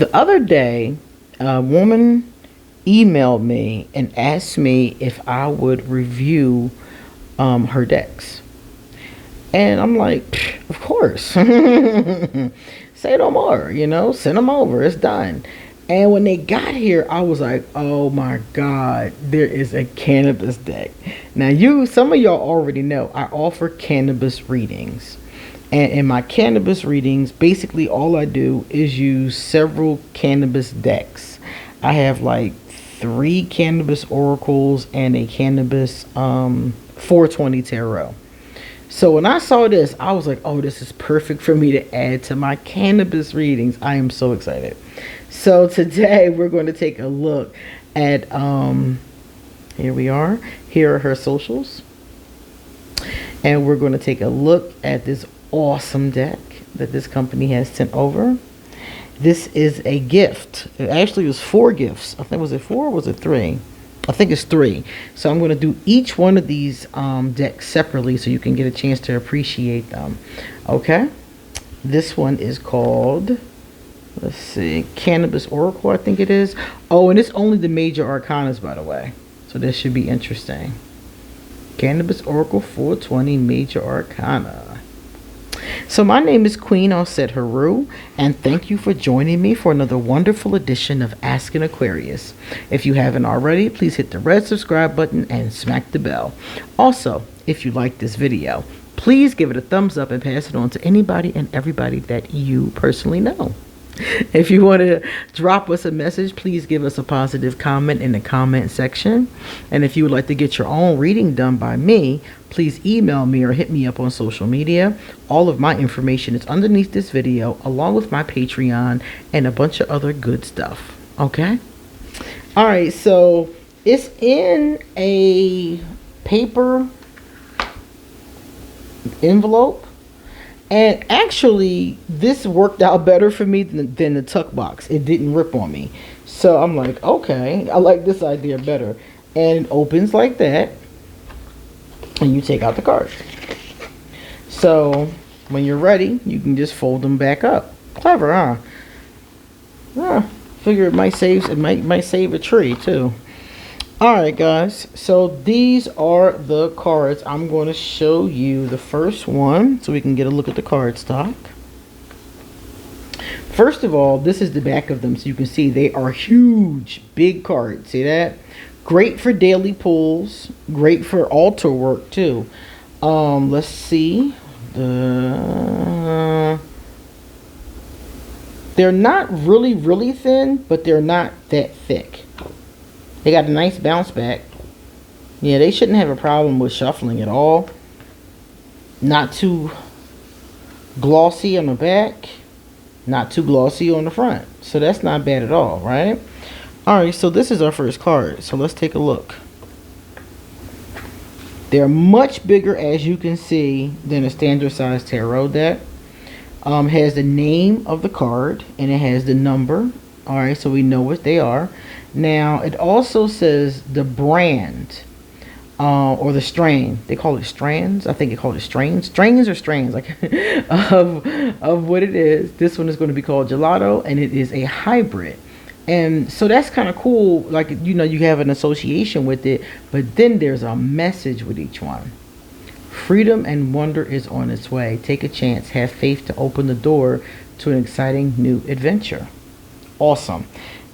The other day, a woman emailed me and asked me if I would review her decks. And I'm like, of course. Say no more, send them over. It's done. And when they got here, I was like, oh my God, there is a cannabis deck. Now, some of y'all already know I offer cannabis readings. And in my cannabis readings, basically all I do is use several cannabis decks. I have like 3 cannabis oracles and a cannabis 420 tarot. So when I saw this, I was like, oh, this is perfect for me to add to my cannabis readings. I am so excited. So today we're going to take a look at, here we are. Here are her socials. And we're going to take a look at this awesome deck that this company has sent over. This is a gift. It actually was 4 gifts. I think, was it 4 or was it 3? I think it's 3. So I'm going to do each one of these decks separately so you can get a chance to appreciate them. Okay. This one is called, let's see, Cannabis Oracle, I think it is. Oh, and it's only the major arcanas, by the way. So this should be interesting. Cannabis Oracle 420 Major Arcana. So my name is QueenAusetHeru, and thank you for joining me for another wonderful edition of Ask an Aquarius. If you haven't already, please hit the red subscribe button and smack the bell. Also, if you like this video, please give it a thumbs up and pass it on to anybody and everybody that you personally know. If you want to drop us a message, please give us a positive comment in the comment section. And if you would like to get your own reading done by me, please email me or hit me up on social media. All of my information is underneath this video, along with my Patreon and a bunch of other good stuff. Okay? All right, so it's in a paper envelope. And actually, this worked out better for me than the tuck box. It didn't rip on me. So I'm like, okay, I like this idea better. And it opens like that. And you take out the cards. So when you're ready, you can just fold them back up. Clever, huh? Yeah, figure it might save a tree too. Alright guys, so these are the cards. I'm going to show you the first one so we can get a look at the card stock. First of all, this is the back of them so you can see they are huge, big cards. See that? Great for daily pulls, great for altar work too. Let's see. They're not really thin, but they're not that thick. They got a nice bounce back. Yeah, they shouldn't have a problem with shuffling at all. Not too glossy on the back. Not too glossy on the front. So that's not bad at all, right? Alright, so this is our first card. So let's take a look. They're much bigger, as you can see, than a standard size tarot deck. Has the name of the card, and it has the number. Alright, so we know what they are. Now, it also says the brand, or the strain. They call it strands. I think they call it strains. Strains or strands, like, of what it is. This one is going to be called Gelato, and it is a hybrid. And so that's kind of cool. Like, you have an association with it, but then there's a message with each one. Freedom and wonder is on its way. Take a chance. Have faith to open the door to an exciting new adventure. Awesome.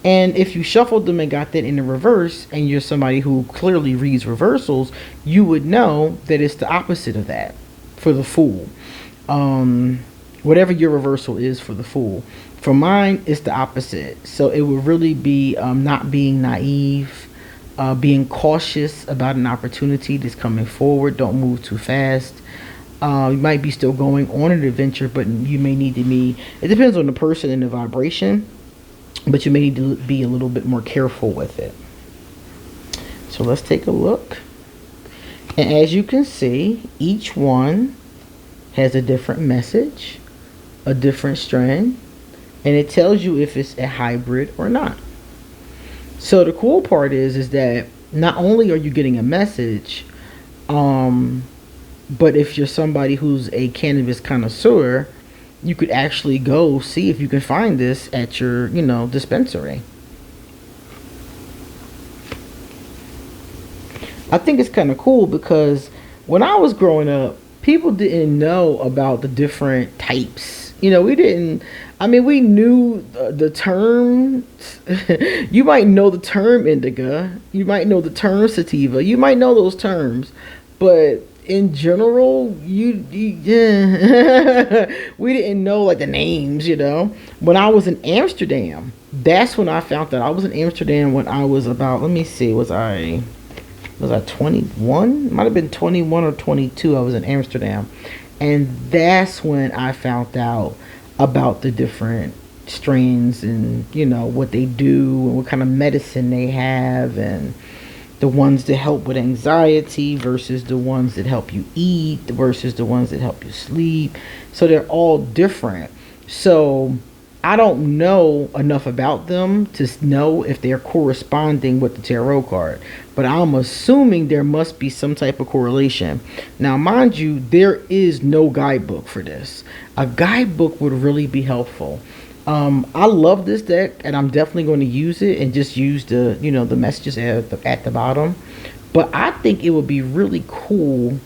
And if you shuffled them and got that in the reverse, and you're somebody who clearly reads reversals, you would know that it's the opposite of that for the Fool. Whatever your reversal is for the Fool. For mine, it's the opposite. So it would really be not being naive, being cautious about an opportunity that's coming forward. Don't move too fast. You might be still going on an adventure, but you may need to be, it depends on the person and the vibration. But you may need to be a little bit more careful with it. So let's take a look. And as you can see, each one has a different message, a different strand, and it tells you if it's a hybrid or not. So the cool part is that not only are you getting a message, but if you're somebody who's a cannabis connoisseur, you could actually go see if you can find this at your, dispensary. I think it's kind of cool because when I was growing up, people didn't know about the different types. We didn't. I mean, we knew the term. You might know the term indica. You might know the term sativa. You might know those terms, but in general, yeah, we didn't know like the names. When I was in Amsterdam, that's when I found that I was in Amsterdam when I was about. Let me see. Was I 21? Might have been 21 or 22. I was in Amsterdam. And that's when I found out about the different strains and, what they do and what kind of medicine they have, and the ones that help with anxiety versus the ones that help you eat versus the ones that help you sleep. So they're all different. So I don't know enough about them to know if they're corresponding with the tarot card, but I'm assuming there must be some type of correlation. Now, mind you, there is no guidebook for this. A guidebook would really be helpful. I love this deck, and I'm definitely going to use it and just use the messages at the bottom. But I think it would be really cool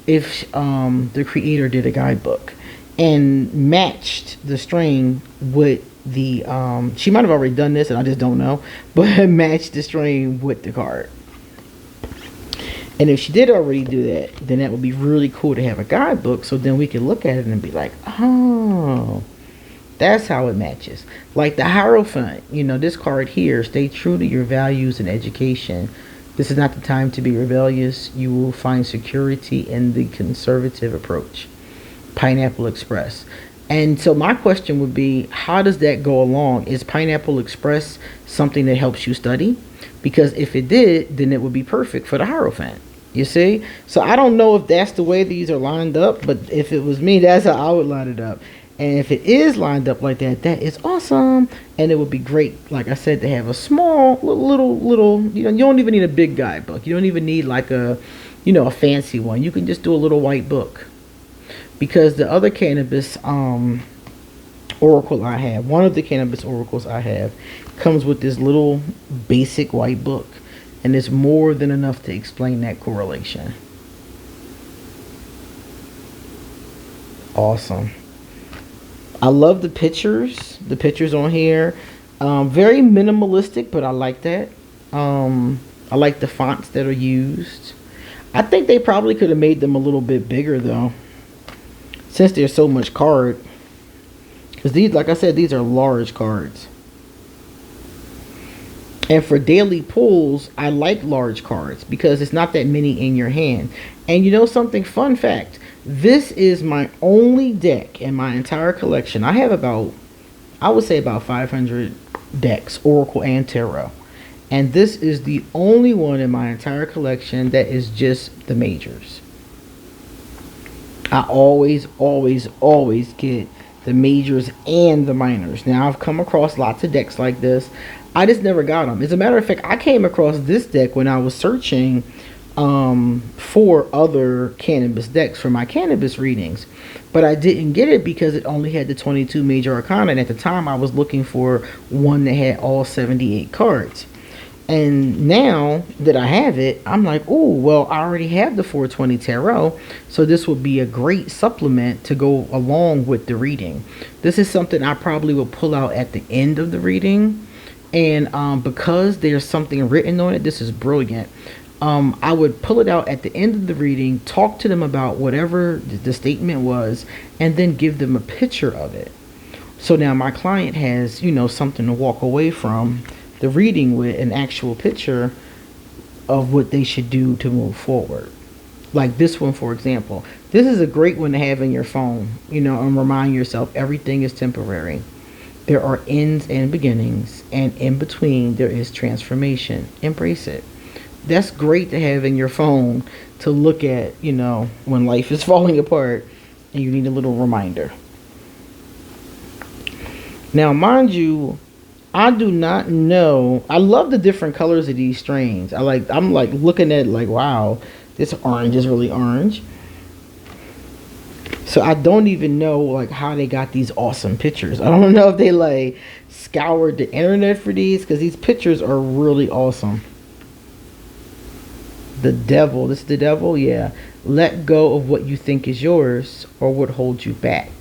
if the creator did a guidebook and matched the strain with the she might have already done this and I just don't know, but matched the strain with the card. And if she did already do that, then that would be really cool to have a guidebook, so then we can look at it and be like, oh, that's how it matches. Like the Hierophant, this card here: stay true to your values and education. This is not the time to be rebellious. You will find security in the conservative approach. Pineapple Express. And so my question would be, how does that go along? Is Pineapple Express something that helps you study? Because if it did, then it would be perfect for the Hierophant. You see? So I don't know if that's the way these are lined up, but if it was me, that's how I would line it up. And if it is lined up like that, that is awesome. And it would be great, like I said, to have a small, little, you don't even need a big guidebook. You don't even need like a fancy one. You can just do a little white book. Because the other cannabis oracle I have, one of the cannabis oracles I have, comes with this little basic white book, and it's more than enough to explain that correlation. Awesome. I love the pictures on here. Very minimalistic, but I like that. I like the fonts that are used. I think they probably could have made them a little bit bigger though, since there's so much card. Because these, like I said, these are large cards. And for daily pulls, I like large cards because it's not that many in your hand. And you know something? Fun fact. This is my only deck in my entire collection. I have about, I would say about 500 decks, Oracle and Tarot. And this is the only one in my entire collection that is just the majors. I always get the majors and the minors. Now, I've come across lots of decks like this. I just never got them. As a matter of fact, I came across this deck when I was searching for other cannabis decks for my cannabis readings. But I didn't get it because it only had the 22 major arcana. And at the time, I was looking for one that had all 78 cards. And now that I have it, I'm like, oh, well, I already have the 420 tarot, so this would be a great supplement to go along with the reading. This is something I probably will pull out at the end of the reading, and because there's something written on it, this is brilliant. I would pull it out at the end of the reading, talk to them about whatever the statement was, and then give them a picture of it. So now my client has, something to walk away from the reading with, an actual picture of what they should do to move forward. Like this one, for example. This is a great one to have in your phone, and remind yourself everything is temporary. There are ends and beginnings, and in between there is transformation. Embrace it. That's great to have in your phone to look at, when life is falling apart and you need a little reminder. Now, mind you, I do not know. I love the different colors of these strains. I'm looking at like, wow, this orange is really orange. So I don't even know like how they got these awesome pictures. I don't know if they like scoured the internet for these, because these pictures are really awesome. The devil, this is the devil, yeah. Let go of what you think is yours or what holds you back.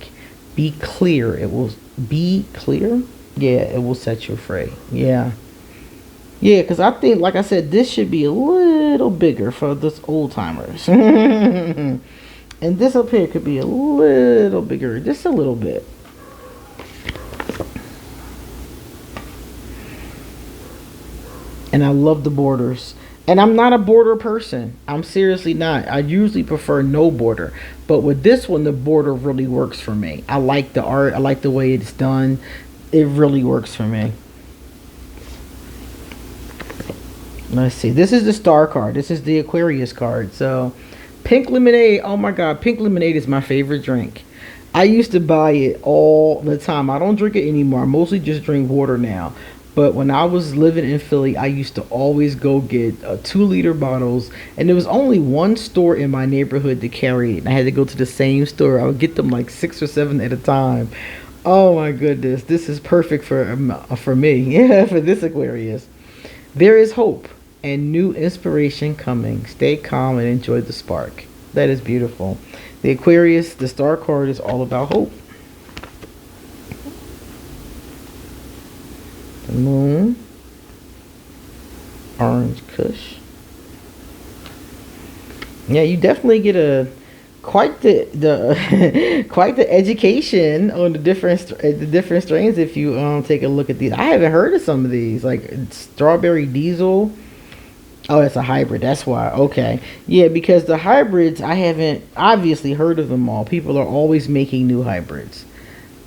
Be clear. It will be clear. Yeah, it will set you free. Yeah. Yeah, because I think, like I said, this should be a little bigger for this old timers. And this up here could be a little bigger, just a little bit. And I love the borders. And I'm not a border person. I'm seriously not. I usually prefer no border. But with this one, the border really works for me. I like the art. I like the way it's done. It really works for me. Let's see. This is the star card. This is the Aquarius card. So, pink lemonade. Oh my God. Pink lemonade is my favorite drink. I used to buy it all the time. I don't drink it anymore. I mostly just drink water now. But when I was living in Philly, I used to always go get 2-liter bottles. And there was only one store in my neighborhood to carry it. And I had to go to the same store. I would get them like 6 or 7 at a time. Oh my goodness. This is perfect for me. Yeah, for this Aquarius. There is hope and new inspiration coming. Stay calm and enjoy the spark. That is beautiful. The Aquarius, the star card, is all about hope. The moon. Orange Kush. Yeah, you definitely get a quite the quite the education on the different strains if you take a look at these. I haven't heard of some of these, like strawberry diesel. Oh, that's a hybrid. That's why. Okay. Yeah, because the hybrids, I haven't obviously heard of them all. People are always making new hybrids.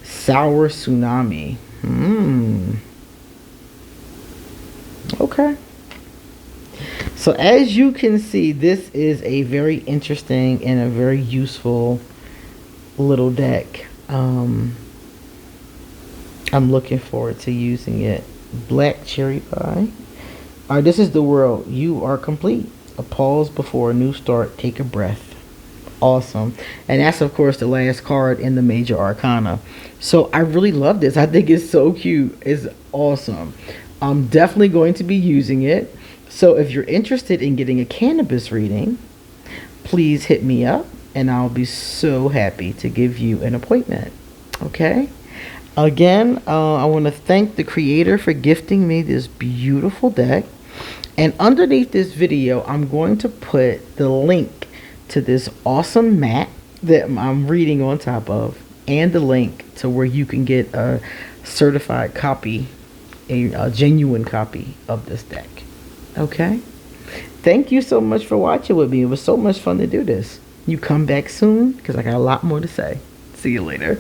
Sour tsunami. Okay. So as you can see, this is a very interesting and a very useful little deck. I'm looking forward to using it. Black cherry pie. Alright, this is the world. You are complete. A pause before a new start. Take a breath. Awesome. And that's, of course, the last card in the major arcana. So I really love this. I think it's so cute. It's awesome. I'm definitely going to be using it. So if you're interested in getting a cannabis reading, please hit me up and I'll be so happy to give you an appointment. Okay? Again, I want to thank the creator for gifting me this beautiful deck. And underneath this video, I'm going to put the link to this awesome mat that I'm reading on top of, and the link to where you can get a certified copy, a genuine copy of this deck. Okay? Thank you so much for watching with me. It was so much fun to do this. You come back soon because I got a lot more to say. See you later.